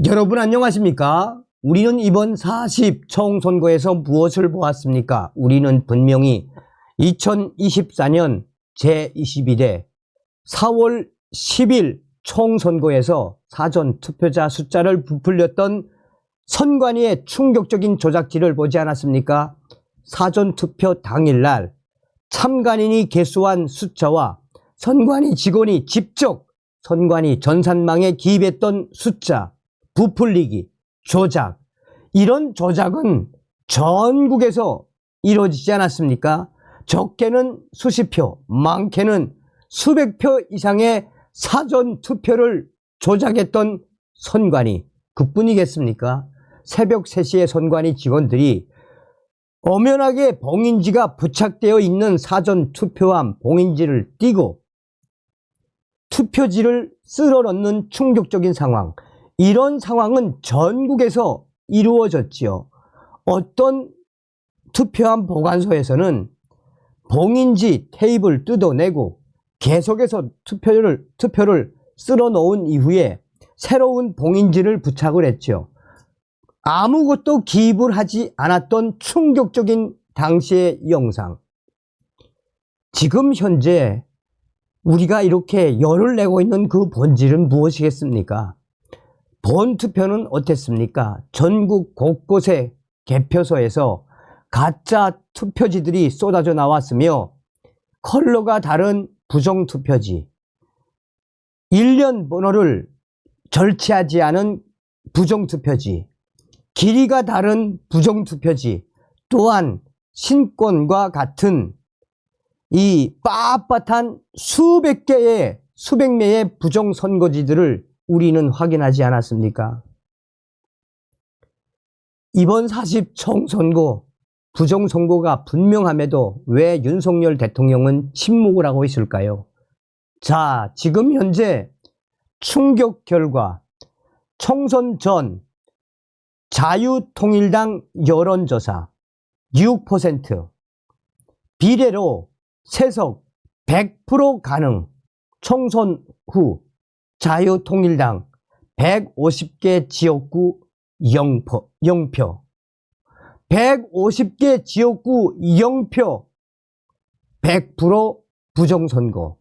여러분 안녕하십니까? 우리는 이번 40 총선거에서 무엇을 보았습니까? 우리는 분명히 2024년 제21회 4월 10일 총선거에서 사전투표자 숫자를 부풀렸던 선관위의 충격적인 조작질을 보지 않았습니까? 사전투표 당일날 참관인이 개수한 숫자와 선관위 직원이 직접 선관위 전산망에 기입했던 숫자, 부풀리기, 조작, 이런 조작은 전국에서 이루어지지 않았습니까? 적게는 수십 표, 많게는 수백 표 이상의 사전투표를 조작했던 선관위, 그뿐이겠습니까? 새벽 3시에 선관위 직원들이 엄연하게 봉인지가 부착되어 있는 사전투표함 봉인지를 띄고 투표지를 쓸어 넣는 충격적인 상황, 이런 상황은 전국에서 이루어졌지요. 어떤 투표함 보관소에서는 봉인지 테이프를 뜯어내고 계속해서 투표를 쓸어 놓은 이후에 새로운 봉인지를 부착을 했죠. 아무것도 기입을 하지 않았던 충격적인 당시의 영상. 지금 현재 우리가 이렇게 열을 내고 있는 그 본질은 무엇이겠습니까? 본투표는 어땠습니까? 전국 곳곳의 개표소에서 가짜 투표지들이 쏟아져 나왔으며 컬러가 다른 부정투표지, 일련 번호를 절취하지 않은 부정투표지, 길이가 다른 부정투표지, 또한 신권과 같은 이 빳빳한 수백 매의 부정선거지들을 우리는 확인하지 않았습니까? 이번 40 총선거 부정선거가 분명함에도 왜 윤석열 대통령은 침묵을 하고 있을까요? 자, 지금 현재 충격 결과 총선 전 자유통일당 여론조사 6%, 비례로 세석 100% 가능, 총선 후 자유통일당 150개 지역구 0표, 150개 지역구 0표, 100% 부정선거.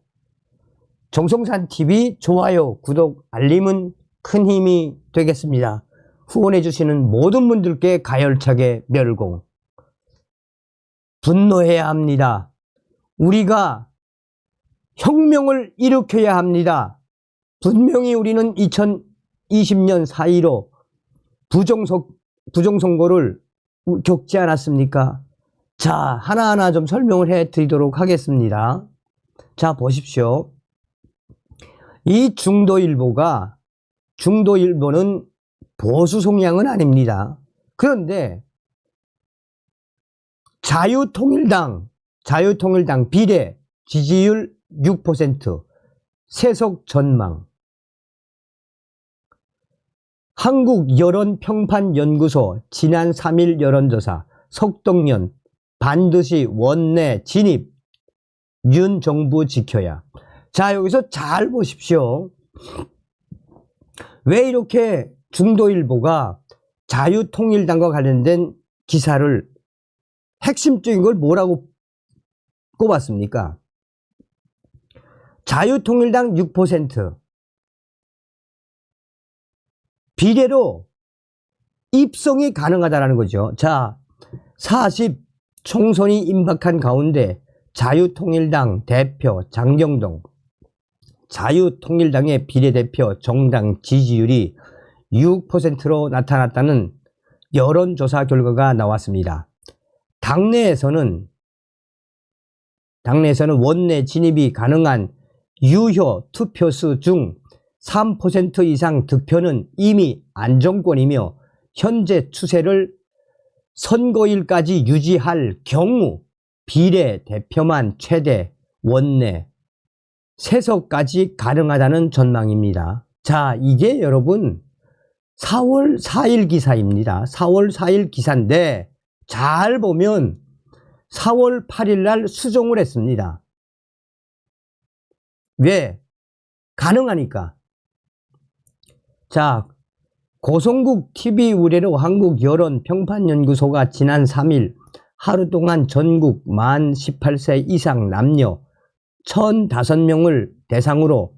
정성산TV 좋아요, 구독, 알림은 큰 힘이 되겠습니다. 후원해 주시는 모든 분들께 가열차게 멸공. 분노해야 합니다. 우리가 혁명을 일으켜야 합니다. 분명히 우리는 2020년 4.15 부정선거를 겪지 않았습니까? 자, 하나하나 좀 설명을 해 드리도록 하겠습니다. 자, 보십시오. 이 중도일보는 보수 성향은 아닙니다. 그런데 자유통일당 비례 지지율 6%, 세석 전망. 한국여론평판연구소 지난 3일 여론조사, 석동연 반드시 원내 진입, 윤 정부 지켜야. 자, 여기서 잘 보십시오. 왜 이렇게 중도일보가 자유통일당과 관련된 기사를 핵심적인 걸 뭐라고 꼽았습니까? 자유통일당 6%, 비례로 입성이 가능하다는 거죠. 자, 40 총선이 임박한 가운데 자유통일당 대표 장경동, 자유통일당의 비례대표 정당 지지율이 6%로 나타났다는 여론조사 결과가 나왔습니다. 당내에서는 원내 진입이 가능한 유효 투표수 중 3% 이상 득표는 이미 안정권이며 현재 추세를 선거일까지 유지할 경우 비례대표만 최대 원내 세석까지 가능하다는 전망입니다. 자, 이게 여러분 4월 4일 기사입니다. 4월 4일 기사인데 잘 보면 4월 8일 날 수정을 했습니다. 왜? 가능하니까. 자, 고성국 TV 의뢰로 한국여론평판연구소가 지난 3일 하루 동안 전국 만 18세 이상 남녀 1,005명을 대상으로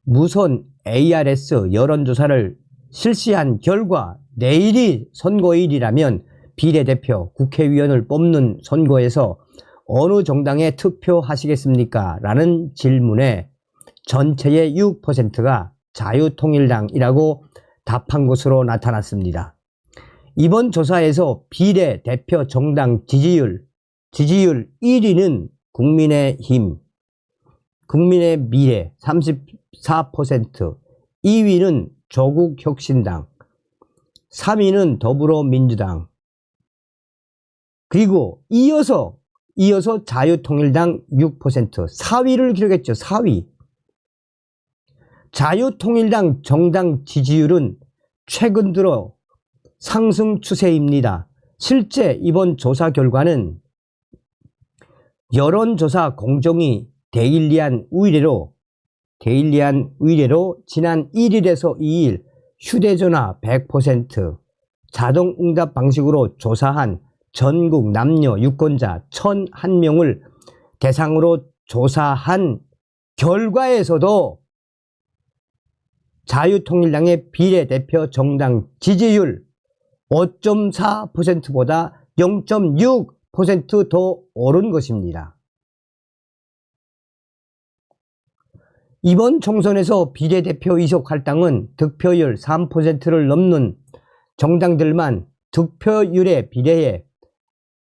무선 ARS 여론조사를 실시한 결과 내일이 선거일이라면 비례대표, 국회의원을 뽑는 선거에서 어느 정당에 투표하시겠습니까? 라는 질문에 전체의 6%가 자유통일당이라고 답한 것으로 나타났습니다. 이번 조사에서 비례대표 정당 지지율 1위는 국민의힘, 국민의 미래 34%, 2위는 조국혁신당, 3위는 더불어민주당, 그리고 이어서 자유통일당 6%, 4위를 기록했죠. 4위. 자유통일당 정당 지지율은 최근 들어 상승 추세입니다. 실제 이번 조사 결과는 여론조사 공정위 데일리안 의뢰로 지난 1일에서 2일 휴대전화 100% 자동응답 방식으로 조사한 전국 남녀 유권자 1,001명을 대상으로 조사한 결과에서도 자유통일당의 비례대표 정당 지지율 5.4%보다 0.6% 더 오른 것입니다. 이번 총선에서 비례대표 이속 할당은 득표율 3%를 넘는 정당들만 득표율에 비례해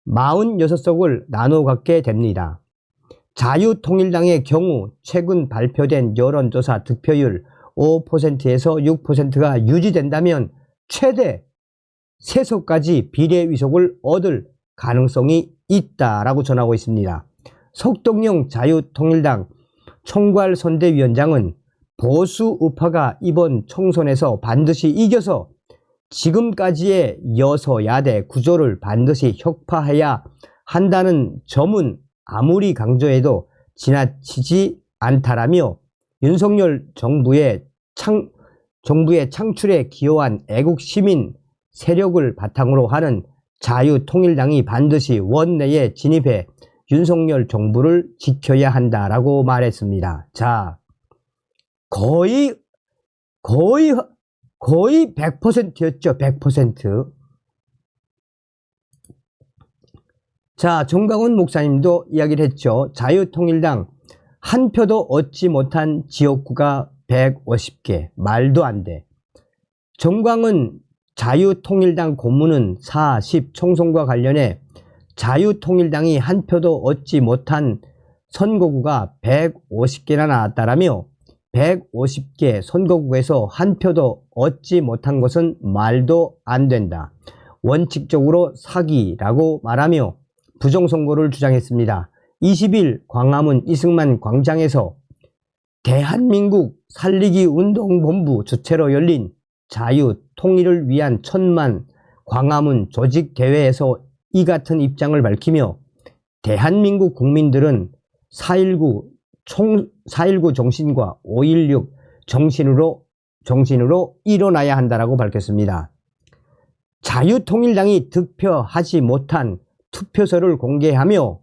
46석을 나눠 갖게 됩니다. 자유통일당의 경우 최근 발표된 여론조사 득표율 5%에서 6%가 유지된다면 최대 3석까지 비례 위속을 얻을 가능성이 있다라고 전하고 있습니다. 석동영 자유통일당 총괄선대위원장은 보수 우파가 이번 총선에서 반드시 이겨서 지금까지의 여서야대 구조를 반드시 혁파해야 한다는 점은 아무리 강조해도 지나치지 않다라며 윤석열 정부의 창출에 기여한 애국시민 세력을 바탕으로 하는 자유통일당이 반드시 원내에 진입해 윤석열 정부를 지켜야 한다라고 말했습니다. 자, 거의 100%였죠. 100%. 자, 정광훈 목사님도 이야기를 했죠. 자유통일당 한 표도 얻지 못한 지역구가 150개. 말도 안 돼. 정광훈 자유통일당 고문은 4.10 총선과 관련해 자유통일당이 한 표도 얻지 못한 선거구가 150개나 나왔다라며 150개 선거구에서 한 표도 얻지 못한 것은 말도 안 된다. 원칙적으로 사기라고 말하며 부정선거를 주장했습니다. 20일 광화문 이승만 광장에서 대한민국 살리기 운동본부 주최로 열린 자유통일을 위한 1000만 광화문 조직대회에서 이 같은 입장을 밝히며 대한민국 국민들은 4.19 정신과 5.16 정신으로 일어나야 한다라고 밝혔습니다. 자유통일당이 득표하지 못한 투표소를 공개하며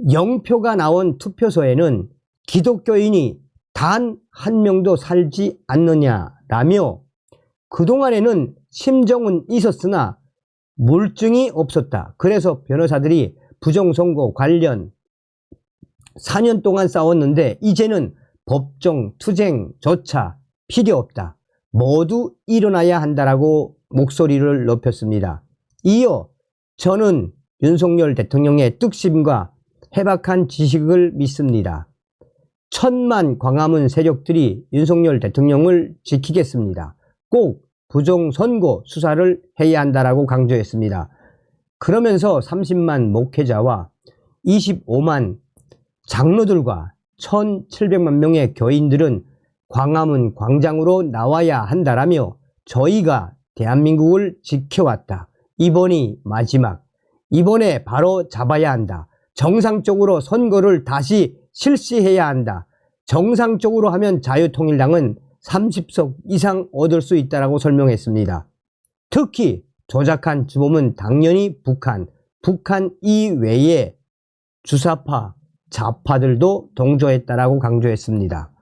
0표가 나온 투표소에는 기독교인이 단 한 명도 살지 않느냐라며 그동안에는 심정은 있었으나 물증이 없었다. 그래서 변호사들이 부정선거 관련 4년 동안 싸웠는데 이제는 법정 투쟁조차 필요 없다. 모두 일어나야 한다라고 목소리를 높였습니다. 이어 저는 윤석열 대통령의 뚝심과 해박한 지식을 믿습니다. 1000만 광화문 세력들이 윤석열 대통령을 지키겠습니다. 꼭 부정선거 수사를 해야 한다라고 강조했습니다. 그러면서 30만 목회자와 25만 장로들과 1700만 명의 교인들은 광화문 광장으로 나와야 한다라며 저희가 대한민국을 지켜왔다. 이번이 마지막. 이번에 바로 잡아야 한다. 정상적으로 선거를 다시 실시해야 한다. 정상적으로 하면 자유통일당은 30석 이상 얻을 수 있다고 설명했습니다. 특히 조작한 주범은 당연히 북한 이외에 주사파, 좌파들도 동조했다라고 강조했습니다.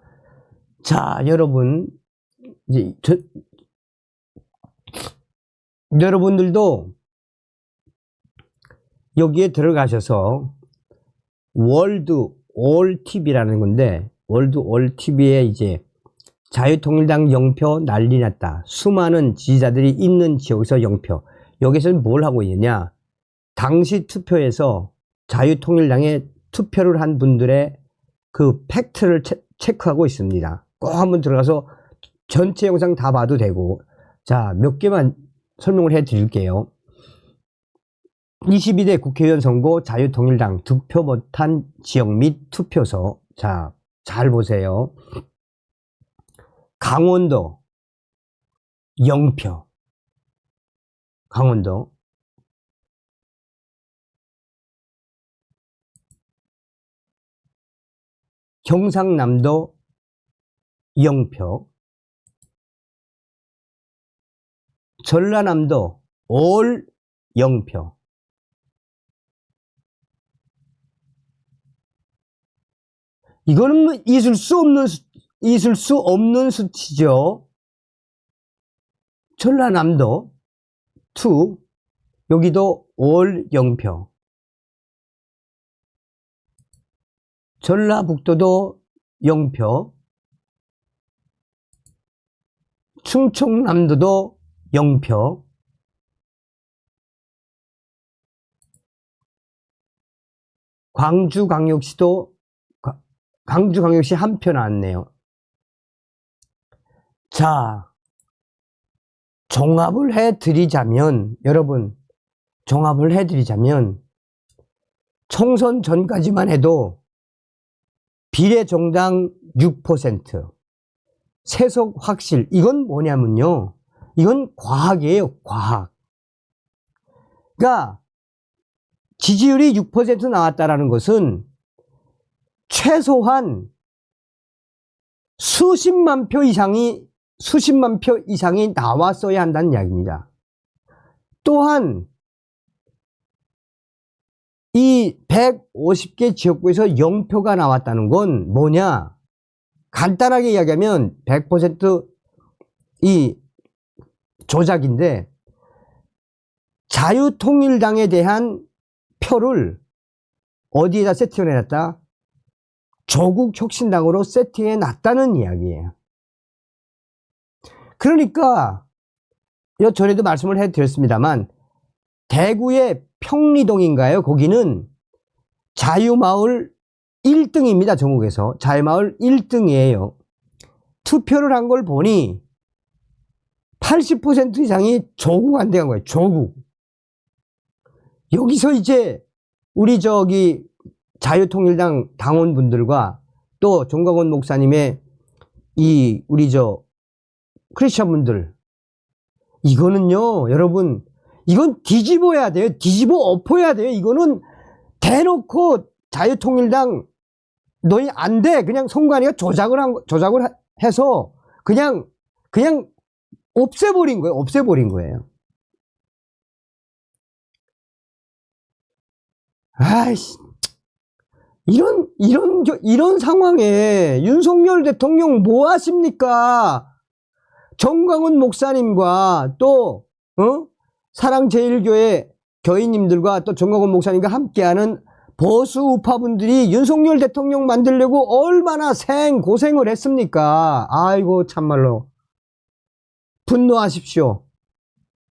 자, 여러분, 이제 여러분들도 여기에 들어가셔서 월드 올 TV라는 건데, 월드 올 TV에 이제 자유통일당 0표 난리 났다. 수많은 지지자들이 있는 지역에서 0표. 여기서는 뭘 하고 있느냐? 당시 투표에서 자유통일당에 투표를 한 분들의 그 팩트를 체크하고 있습니다. 꼭 한번 들어가서 전체 영상 다 봐도 되고. 자, 몇 개만 설명을 해 드릴게요. 22대 국회의원 선거 자유통일당 득표 못한 지역 및 투표소. 자, 잘 보세요. 강원도 0표. 강원도. 경상남도 0표. 전라남도 올 0표. 이거는 뭐 있을 수 없는 수치죠. 전라남도 2, 여기도 올 0표. 전라북도도 0표. 충청남도도 0표. 광주광역시 한 표 나왔네요. 자, 종합을 해드리자면, 여러분, 종합을 해드리자면, 총선 전까지만 해도 비례정당 6%, 세석 확실, 이건 뭐냐면요. 이건 과학이에요, 과학. 그러니까, 지지율이 6% 나왔다라는 것은 최소한 수십만 표 이상이 나왔어야 한다는 이야기입니다. 또한 이 150개 지역구에서 0표가 나왔다는 건 뭐냐? 간단하게 이야기하면 100% 이 조작인데, 자유통일당에 대한 표를 어디에다 세팅을 해놨다? 조국혁신당으로 세팅해 놨다는 이야기예요. 그러니까 전에도 말씀을 해드렸습니다만, 대구의 평리동인가요? 거기는 자유마을 1등입니다. 전국에서 자유마을 1등이에요. 투표를 한 걸 보니 80% 이상이 조국한테 간 거예요. 조국. 여기서 이제 우리 자유통일당 당원분들과 또 정광훈 목사님의 우리 크리스천 분들, 이거는요, 여러분, 이건 뒤집어야 돼요. 뒤집어 엎어야 돼요. 이거는 대놓고 자유통일당 너희 안 돼. 그냥 송관이가 조작을 해서 그냥 없애버린 거예요. 없애버린 거예요. 아이씨. 이런 상황에 윤석열 대통령 뭐 하십니까? 정광훈 목사님과 또, 사랑제일교회 교인님들과 또 정광훈 목사님과 함께하는 보수 우파분들이 윤석열 대통령 만들려고 얼마나 고생을 했습니까? 아이고, 참말로. 분노하십시오.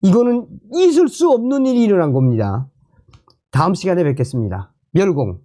이거는 있을 수 없는 일이 일어난 겁니다. 다음 시간에 뵙겠습니다. 멸공.